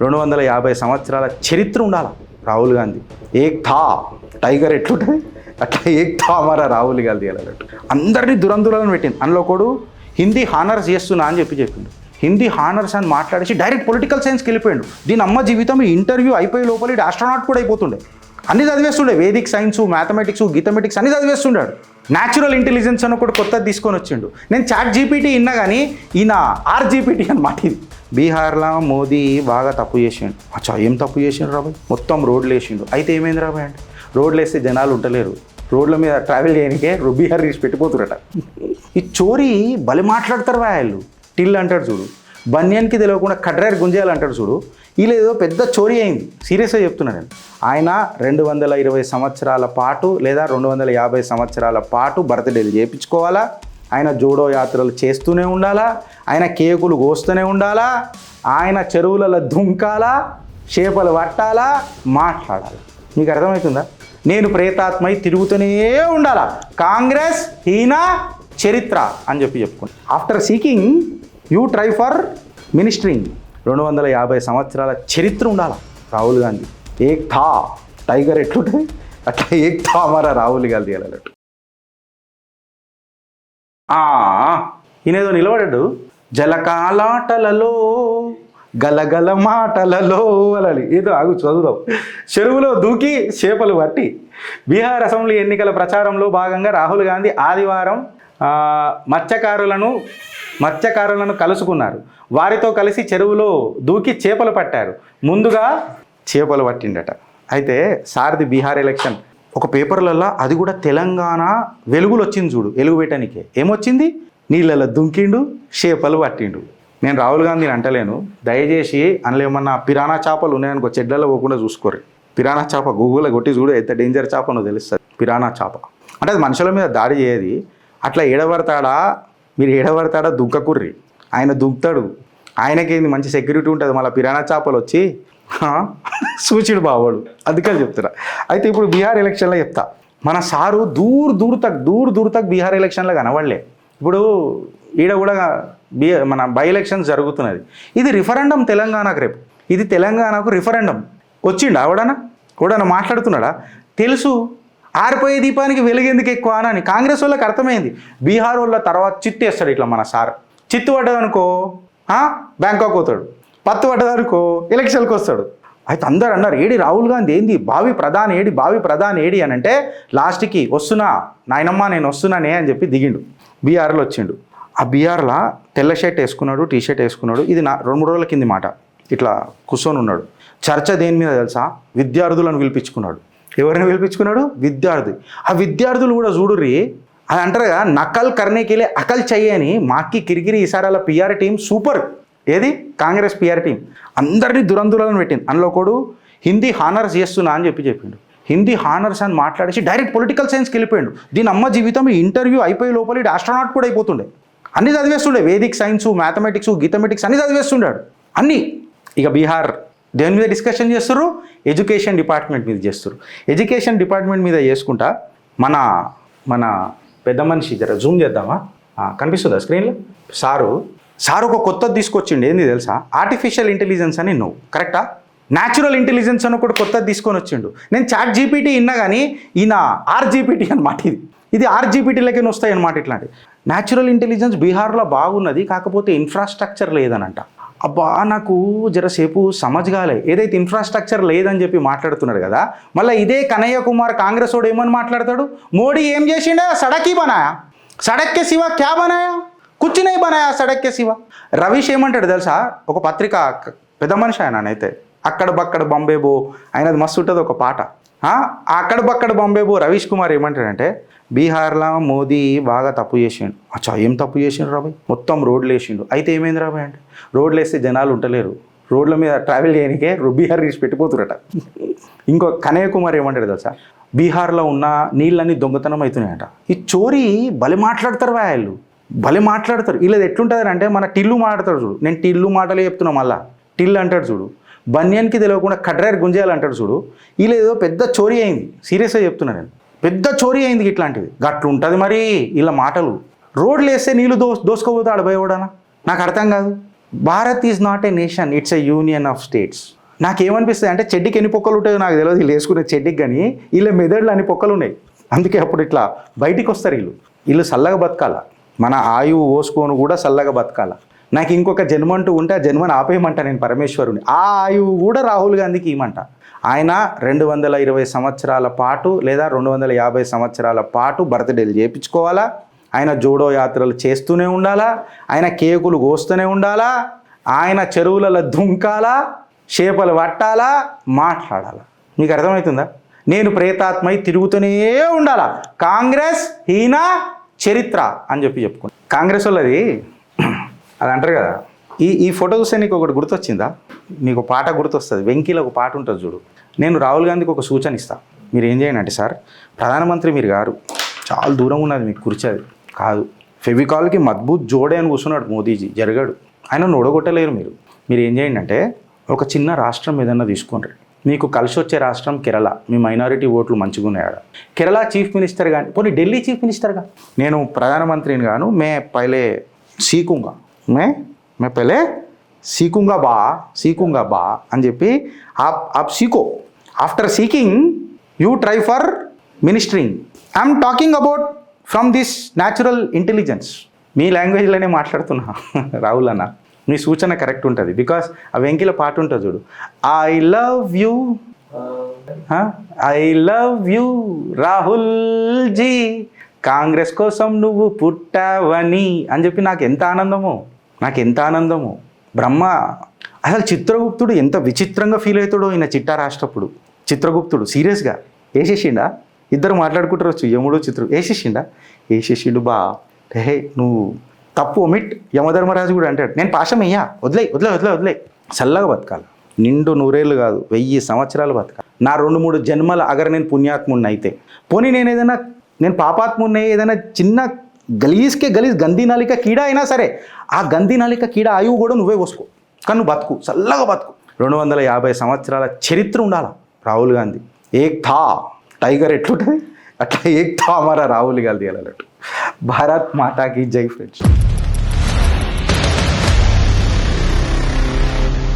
250 సంవత్సరాల చరిత్ర ఉండాలి రాహుల్ గాంధీ. ఏక్ థా టైగర్ ఎట్లుంటుంది అట్లా ఏక్ థా అమరా రాహుల్ గాంధీ అన్నట్టు అందరినీ దురందులను పెట్టింది. అందులో ఒకడు హిందీ హానర్స్ చేస్తున్నా అని చెప్పిండు. హిందీ హానర్స్ అని మాట్లాడేసి డైరెక్ట్ పొలిటికల్ సైన్స్కి వెళ్ళిపోయాడు. దీని అమ్మ జీవితం ఇంటర్వ్యూ అయిపోయే లోపల ఆస్ట్రోనాట్ కూడా అయిపోతుండే. అన్ని చదివేస్తుండే, వేదిక్ సైన్స్, మ్యాథమెటిక్స్, గీతమెటిక్స్ అన్ని చదివేస్తుండాడు. న్యాచురల్ ఇంటెలిజెన్స్ అని ఒకటి కొత్తది తీసుకొని వచ్చిండు. నేను చాట్ జీపీటీ విన్నా కానీ ఈయన ఆర్జీపీటీ అనమాట. ఇది బీహార్లో మోదీ బాగా తప్పు చేసిండు. అచ్చా ఏం తప్పు చేసిండు రాబాయ్? మొత్తం రోడ్లు వేసిండు. అయితే ఏమైంది రాబాయ్ అంటే, రోడ్లు వేస్తే జనాలు ఉండలేరు, రోడ్ల మీద ట్రావెల్ చేయడానికే బీహార్ తీసి పెట్టిపోతురట. ఈ చోరీ బలి మాట్లాడతారు వాళ్ళు. టిల్ అంటాడు చూడు, బన్యాన్కి తెలియకుండా కడ్రార్ గుంజేయాలంటాడు చూడు. ఇలా ఏదో పెద్ద చోరీ అయింది. సీరియస్గా చెప్తున్నా నేను. ఆయన 220 సంవత్సరాల పాటు లేదా 250 సంవత్సరాల పాటు బర్త్డేలు చేయించుకోవాలా, ఆయన జోడో యాత్రలు చేస్తూనే ఉండాలా, ఆయన కేకులు కోస్తూనే ఉండాలా, ఆయన చెరువులలో దుంకాలా, చేపలు పట్టాలా, మాట్లాడాలి. మీకు అర్థమవుతుందా? నేను ప్రేతాత్మై తిరుగుతూనే ఉండాలా, కాంగ్రెస్ హీన చరిత్ర అని చెప్పుకోండి. After seeking you try for ministering. 250 సంవత్సరాల చరిత్ర ఉండాలి రాహుల్ గాంధీ. ఏక్ థా టైగర్ ఎట్లుంటుంది అట్లా ఏక్ థా అమరా రాహుల్ గాంధీ అన్నట్టు. ఈయనేదో నిలబడాడు, జలకాలాటలలో గలగల మాటలలో అనాలి. ఏదో ఆగు చదువుదాం. చెరువులో దూకి చేపలు పట్టి. బీహార్ అసెంబ్లీ ఎన్నికల ప్రచారంలో భాగంగా రాహుల్ గాంధీ ఆదివారం మత్స్యకారులను కలుసుకున్నారు. వారితో కలిసి చెరువులో దూకి చేపలు పట్టారు. ముందుగా చేపలు పట్టిండట. అయితే సార్ది బీహార్ ఎలక్షన్ ఒక పేపర్లలో అది కూడా తెలంగాణ వెలుగులు వచ్చింది చూడు, వెలుగు పెట్టడానికే. ఏమొచ్చింది? నీళ్ళలో దుంకిండు, చేపలు పట్టిండు. నేను రాహుల్ గాంధీని అంటలేను, దయచేసి అందులో ఏమన్నా పిరానా చేపలు ఉన్నాయనుకో చెడ్లలో పోకుండా చూసుకోరు. పిరానా చేప గూగుల్లో కొట్టి చూడు, ఎంత డేంజర్ చేపనో తెలుస్తుంది. పిరానా చేప అంటే అది మనుషుల మీద దాడి చేయది. అట్లా ఏడబడతాడా దుంకకుర్రి. ఆయన దుంకుతాడు, ఆయనకేంది మంచి సెక్యూరిటీ ఉంటుంది. మళ్ళీ పిరానా చేపలు వచ్చి సూచిడు బావాడు. అందుకని చెప్తున్నా. అయితే ఇప్పుడు బీహార్ ఎలక్షన్లో చెప్తా. మన సారు దూర్ తక్ బీహార్ ఎలక్షన్లో కనబడలే. ఇప్పుడు ఈడ కూడా మన బై ఎలక్షన్స్ జరుగుతున్నది. ఇది రిఫరెండం తెలంగాణకు. రేపు ఇది తెలంగాణకు రిఫరెండం. వచ్చిండు ఎవడన్నా మాట్లాడుతున్నాడా? తెలుసు ఆరిపోయే దీపానికి వెలుగెందుకు ఎక్కువ అని కాంగ్రెస్ వాళ్ళకి అర్థమైంది. బీహార్ వాళ్ళ తర్వాత చిత్తు వేస్తాడు ఇట్లా మన సార్. చిత్తు పడ్డదనుకో బ్యాంకాక్ పోతాడు, పత్తు పడ్డదనుకో ఎలక్షన్కి వస్తాడు. అయితే అందరు అన్నారు, ఏడి రాహుల్ గాంధీ ఏంది భావి ప్రధాని ఏడి అని అంటే లాస్ట్కి వస్తున్నా నాయనమ్మ నేను వస్తున్నానే అని చెప్పి దిగిండు. బీహార్లో వచ్చిండు. ఆ బీహార్లో తెల్ల షర్ట్ వేసుకున్నాడు, టీ షర్ట్ వేసుకున్నాడు. ఇది 2-3 రోజుల కింది మాట. ఇట్లా కూర్చొని ఉన్నాడు. చర్చ దేని మీద తెలుసా? విద్యార్థులను పిలిపించుకున్నాడు. ఎవరిని పిలిపించుకున్నాడు? విద్యార్థి. ఆ విద్యార్థులు కూడా చూడుర్రి, అది అంటారు కదా, నకల్ కర్నేకిలే అకల్ చెయ్యని మాకి కిరికిరి ఈసారాల పిఆర్ టీం సూపర్. ఏది? కాంగ్రెస్ పిఆర్ టీం అందరినీ దురందులను పెట్టింది. అందులో ఒకడు హిందీ హానర్స్ చేస్తున్నా అని చెప్పిండు. హిందీ హానర్స్ అని మాట్లాడేసి డైరెక్ట్ పొలిటికల్ సైన్స్కి వెళ్ళిపోయాడు. దీని అమ్మ జీవితం ఇంటర్వ్యూ అయిపోయే లోపల ఆస్ట్రోనాట్ కూడా అయిపోతుండే. అన్ని చదివేస్తుండే, వేదిక్ సైన్స్, మ్యాథమెటిక్స్, గీతమెటిక్స్ అన్ని చదివేస్తుండాడు అన్నీ. ఇక బీహార్ దేని మీద డిస్కషన్ చేస్తారు? ఎడ్యుకేషన్ డిపార్ట్మెంట్ మీద చేస్తారు. ఎడ్యుకేషన్ డిపార్ట్మెంట్ మీద చేసుకుంటా మన పెద్ద మనిషి జర జూమ్ చేద్దామా? కనిపిస్తుందా స్క్రీన్లో? సారు ఒక కొత్తది తీసుకొచ్చిండు. ఏంది తెలుసా? ఆర్టిఫిషియల్ ఇంటెలిజెన్స్ అని. నువ్వు కరెక్టా? న్యాచురల్ ఇంటెలిజెన్స్ అని ఒకటి కొత్తది తీసుకొని వచ్చిండు. నేను చాట్ జీపీటీ విన్నా కానీ ఈయన ఆర్జీపీటీ అనమాట. ఇది ఆర్జీపీటీలకే వస్తాయి అనమాట. ఇట్లాంటి న్యాచురల్ ఇంటెలిజెన్స్ బీహార్లో బాగున్నది, కాకపోతే ఇన్ఫ్రాస్ట్రక్చర్ లేదనంట. అబ్బా నాకు జరసేపు సమజ్గాలే. ఏదైతే ఇన్ఫ్రాస్ట్రక్చర్ లేదని చెప్పి మాట్లాడుతున్నాడు కదా, మళ్ళీ ఇదే కనయ్య కుమార్ కాంగ్రెస్ వాడు ఏమని మాట్లాడతాడు? మోడీ ఏం చేసిండే? సడక్ బనాయా, సడక్ కే సివా క్యా బనాయా, కుచ్ నహీ బనాయా సడక్ కే సివా. రవీష్ ఏమంటాడు తెలుసా? ఒక పత్రిక పెద్ద మనిషి ఆయన అయితే, అక్కడ బక్కడ బంబేబో ఆయనది మస్తు ఉంటుంది ఒక పాట. అక్కడ బక్కడ బంబేబో రవీష్ కుమార్ ఏమంటాడంటే, బీహార్లో మోదీ బాగా తప్పు చేసిండు. అచ్చా ఏం తప్పు చేసిండు రాబాయ్? మొత్తం రోడ్లు వేసిండు. అయితే ఏమైంది రాబాయ్ అంటే, రోడ్లు వేస్తే జనాలు ఉండలేరు, రోడ్ల మీద ట్రావెల్ చేయడానికే బీహార్ తీసి పెట్టిపోతురట. ఇంకో కనయ్య కుమార్ ఏమంటాడు తెలుసా? బీహార్లో ఉన్న నీళ్ళన్నీ దొంగతనం అవుతున్నాయట. ఈ చోరీ బలి మాట్లాడతారు వాళ్ళు, బలి మాట్లాడతారు. ఇలా ఎట్లుంటుంది అంటే, మన టిల్లు మాట్లాడతాడు చూడు. నేను టిల్లు మాటలే చెప్తున్నా. మళ్ళా టిల్లు అంటాడు చూడు, బన్యాన్కి తెలియకుండా కడ్రార్ గుంజేయాలంటాడు చూడు. ఇలా ఏదో పెద్ద చోరీ అయింది. సీరియస్గా చెప్తున్నా నేను, పెద్ద చోరీ అయింది. ఇట్లాంటివి గట్లు ఉంటుంది మరి ఇలా మాటలు. రోడ్లు వేస్తే నీళ్ళు దోసుకోపోతాడు భయపడానా? నాకు అర్థం కాదు. Bharat is not a nation, it's a union of states. నాకేమనిపిస్తుంది అంటే చెడ్డికి ఎన్ని పొక్కలు ఉంటాయో నాకు తెలియదు, వీళ్ళు వేసుకునే చెడ్డికి, కానీ వీళ్ళ మెదడులో అన్ని పొక్కలు ఉన్నాయి. అందుకే అప్పుడు ఇట్లా బయటికి వస్తారు వీళ్ళు చల్లగా బతకాల, మన ఆయువు ఓసుకొని కూడా చల్లగా బతకాల. నాకు ఇంకొక జన్మ అంటూ ఉంటే ఆ జన్మను ఆపేయమంట నేను పరమేశ్వరుని, ఆ ఆయువు కూడా రాహుల్ గాంధీకి ఇవ్వమంట. ఆయన 220 సంవత్సరాల పాటు లేదా 250 సంవత్సరాల పాటు బర్త్డేలు చేయించుకోవాలా, ఆయన జోడో యాత్రలు చేస్తూనే ఉండాలా, ఆయన కేకులు కోస్తూనే ఉండాలా, ఆయన చెరువులలో దుంకాలా, చేపలు పట్టాలా, మాట్లాడాలా. మీకు అర్థమవుతుందా? నేను ప్రేతాత్మై తిరుగుతూనే ఉండాలా, కాంగ్రెస్ హీన చరిత్ర అని చెప్పుకోండి. కాంగ్రెస్ వాళ్ళది అది అంటారు కదా. ఈ ఫోటో చూస్తే నీకు ఒకటి గుర్తొచ్చిందా? నీకు పాట గుర్తొస్తుంది, వెంకీలో ఒక పాట ఉంటుంది చూడు. నేను రాహుల్ గాంధీకి ఒక సూచన ఇస్తాను, మీరు ఏం చేయండి అంటే, సార్ ప్రధానమంత్రి మీరు గారు చాలా దూరం ఉన్నది మీకు కూర్చోది కాదు, ఫెవికాల్కి మద్బూత్ జోడే అని కూర్చున్నాడు మోదీజీ, జరగాడు, ఆయన ఓడగొట్టలేరు. మీరు ఏం చేయండి అంటే ఒక చిన్న రాష్ట్రం ఏదన్నా తీసుకోండి, మీకు కలిసి వచ్చే రాష్ట్రం కేరళ, మీ మైనారిటీ ఓట్లు మంచిగా ఉన్నాయాడ, కేరళ చీఫ్ మినిస్టర్ కానీ పోనీ ఢిల్లీ చీఫ్ మినిస్టర్గా నేను ప్రధానమంత్రిని గాను, మే పైలే సీకుంగా मैं पहले सीखूंगा बा అని చెప్పి आप सीखो, after seeking you try for ministering. I'm talking about from this natural intelligence. మీ లాంగ్వేజ్లోనే మాట్లాడుతున్నా రాహుల్ అన్న, మీ సూచన కరెక్ట్ ఉంటుంది. బికాస్ ఆ వెంకిల పాట ఉంటుంది చూడు, I love you Rahul ji, Congress కోసం నువ్వు పుట్టావని అని చెప్పి నాకు ఎంత ఆనందమో. బ్రహ్మ అసలు చిత్రగుప్తుడు ఎంత విచిత్రంగా ఫీల్ అవుతాడో ఈయన చిట్టా రాష్ట్రప్పుడు. చిత్రగుప్తుడు సీరియస్గా వేసేసిండా, ఇద్దరు మాట్లాడుకుంటారు వచ్చు, యముడు వేసేసిండు బా, హే నువ్వు తప్పు ఒమిట్. యమధర్మరాజు కూడా అంటాడు, నేను పాశం అయ్యా, వదిలే చల్లగా బతకాలి, నిండు 100 ఏళ్ళు కాదు 1000 సంవత్సరాలు బతకాలి. నా 2-3 జన్మల అగర్ నేను పుణ్యాత్ముడిని అయితే, పోనీ నేను పాపాత్ముడిని, ఏదైనా చిన్న గలీజ్ గంధీ నాలిక కీడ అయినా సరే, ఆ గంధీ నాలిక కీడ ఆయువు కూడా నువ్వే కోసుకో, కానీ నువ్వు బతుకు, చల్లగా బతుకు. 250 సంవత్సరాల చరిత్ర ఉండాలా రాహుల్ గాంధీ. ఏక్ థా టైగర్ ఎట్లుంటుంది అట్లా ఏక్ థా అమరా రాహుల్ గాంధీ అన్నట్టు. భారత్ మాతాకి జై ఫ్రెండ్స్.